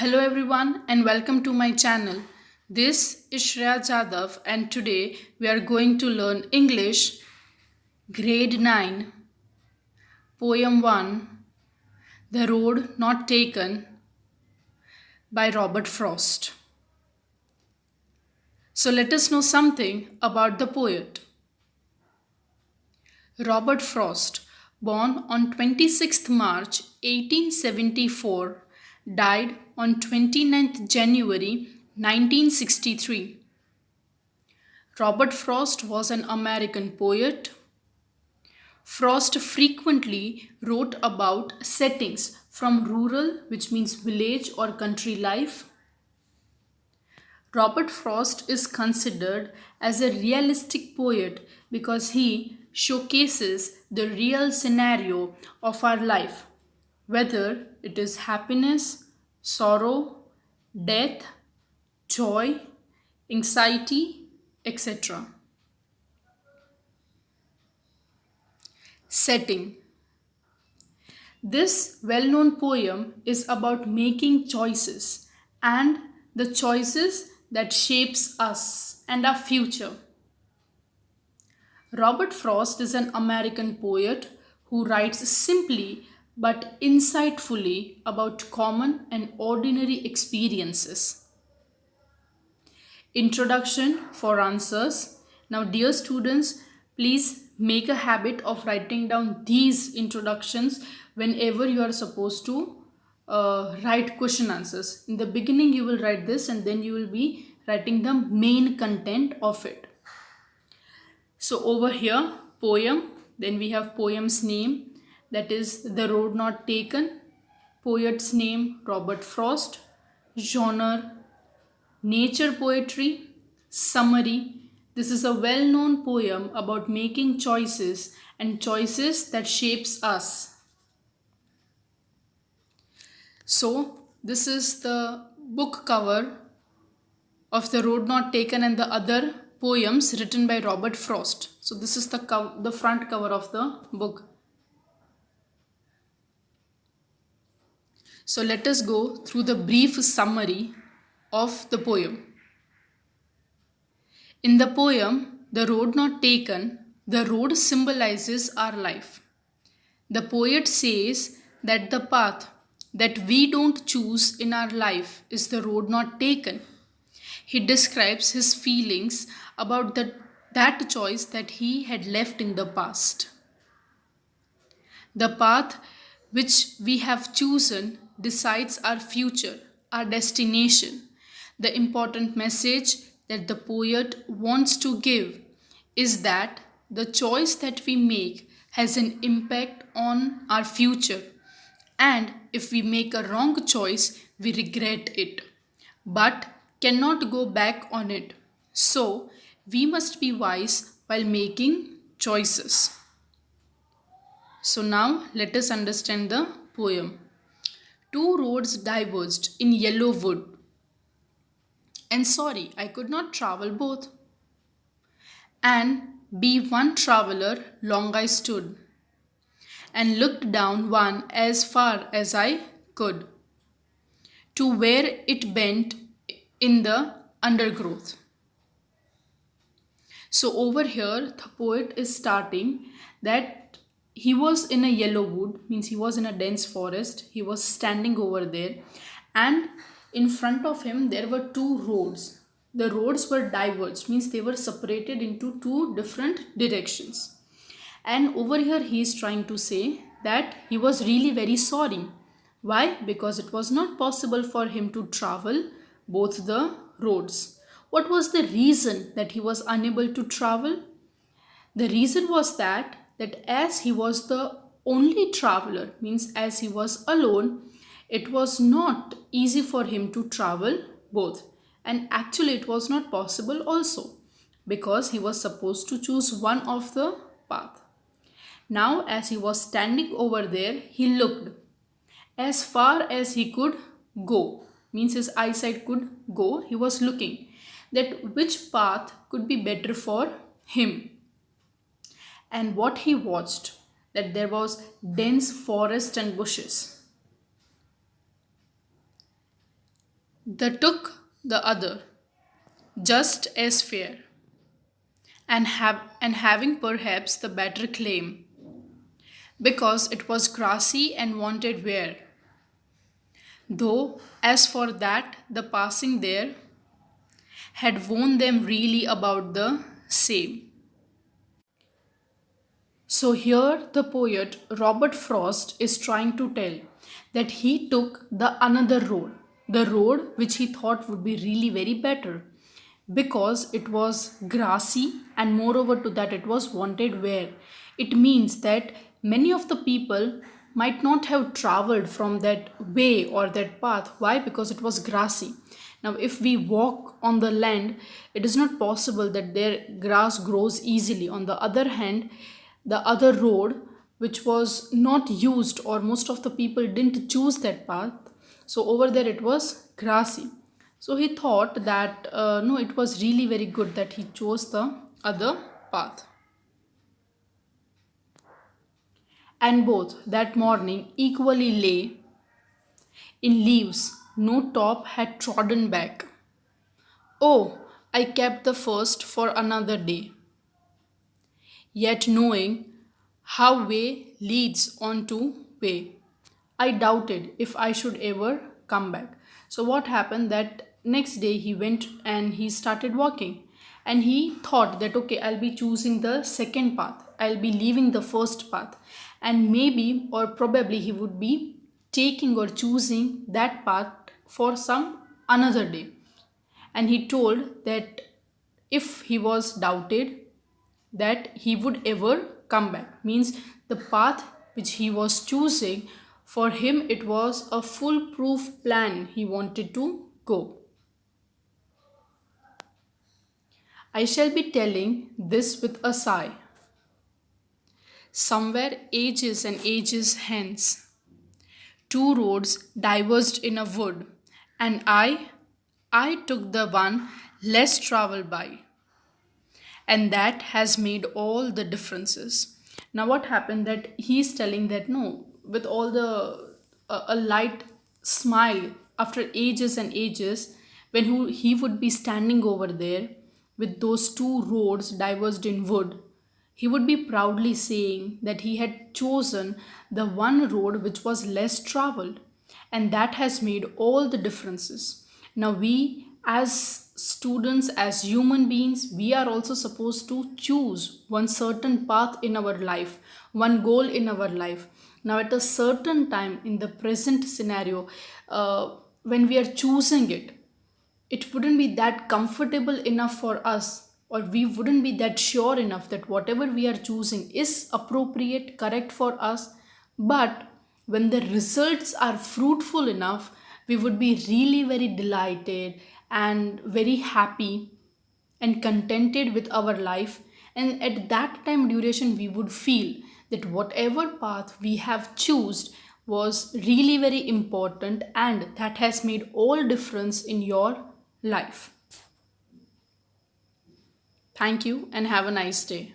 Hello everyone and welcome to my channel. This is Shreya Jadhav and today we are going to learn English Grade 9 Poem 1 The Road Not Taken by Robert Frost. So let us know something about the poet. Robert Frost, born on 26th March 1874, died on 29th January 1963. Robert Frost was an American poet. Frost frequently wrote about settings from rural, which means village or country life. Robert Frost is considered as a realistic poet because he showcases the real scenario of our life, whether it is happiness, sorrow, death, joy, anxiety, etc. Setting. This well known poem is about making choices and the choices that shapes us and our future. Robert Frost is an American poet who writes simply but insightfully about common and ordinary experiences. Introduction for answers. Now, dear students, please make a habit of writing down these introductions whenever you are supposed to write question answers. In the beginning, you will write this and then you will be writing the main content of it. So, over here, poem, then we have poem's name, that is The Road Not Taken, poet's name Robert Frost, genre nature poetry. Summary. This is a well known poem about making choices and choices that shapes us. So, this is the book cover of The Road Not Taken and the other poems written by Robert Frost. So, this is the front cover of the book. So, let us go through the brief summary of the poem. In the poem, The Road Not Taken, the road symbolizes our life. The poet says that the path that we don't choose in our life is the road not taken. He describes his feelings about that choice that he had left in the past. The path which we have chosen decides our future, our destination. The important message that the poet wants to give is that the choice that we make has an impact on our future. And if we make a wrong choice, we regret it, but cannot go back on it. So, we must be wise while making choices. So now let us understand the poem. Two roads diverged in yellow wood, and sorry, I could not travel both. And be one traveler, long I stood, and looked down one as far as I could, to where it bent in the undergrowth. So over here, the poet is starting that he was in a yellow wood, means he was in a dense forest. He was standing over there, and in front of him there were two roads. The roads were diverged, means they were separated into two different directions. And over here, he is trying to say that he was really very sorry. Why? Because it was not possible for him to travel both the roads. What was the reason that he was unable to travel? The reason was that as he was the only traveler, means as he was alone, it was not easy for him to travel both. And actually it was not possible also because he was supposed to choose one of the path. Now, as he was standing over there, he looked as far as he could go, means his eyesight could go. He was looking that which path could be better for him. And what he watched, that there was dense forest and bushes. The took the other, just as fair, and having perhaps the better claim, because it was grassy and wanted wear. Though, as for that, the passing there had warned them really about the same. So here the poet Robert Frost is trying to tell that he took the another road, the road which he thought would be really very better, because it was grassy and moreover to that it was wanted wear. It means that many of the people might not have traveled from that way or that path. Why? Because it was grassy. Now, if we walk on the land, it is not possible that there grass grows easily. On the other hand, the other road, which was not used, or most of the people didn't choose that path, so over there it was grassy. So he thought that no, it was really very good that he chose the other path. And both that morning equally lay in leaves no top had trodden back. Oh, I kept the first for another day, yet knowing how way leads on to way, I doubted if I should ever come back. So what happened that next day he went and he started walking, and he thought that okay, I'll be choosing the second path. I'll be leaving the first path, and maybe or probably he would be taking or choosing that path for some another day. And he told that if he was doubted that he would ever come back, means the path which he was choosing, for him it was a foolproof plan he wanted to go. I shall be telling this with a sigh. Somewhere ages and ages hence, two roads diverged in a wood, and I took the one less traveled by, and that has made all the differences. Now what happened that he's telling that no, with all the a light smile after ages and ages, when he would be standing over there with those two roads diverged in wood, he would be proudly saying that he had chosen the one road which was less traveled, and that has made all the differences. Now, we as students, as human beings, we are also supposed to choose one certain path in our life, one goal in our life. Now, at a certain time in the present scenario, when we are choosing it, it wouldn't be that comfortable enough for us, or we wouldn't be that sure enough that whatever we are choosing is appropriate, correct for us. But when the results are fruitful enough, we would be really very delighted and very happy and contented with our life. And at that time duration we would feel that whatever path we have chosen was really very important, and that has made all difference in your life. Thank you and have a nice day.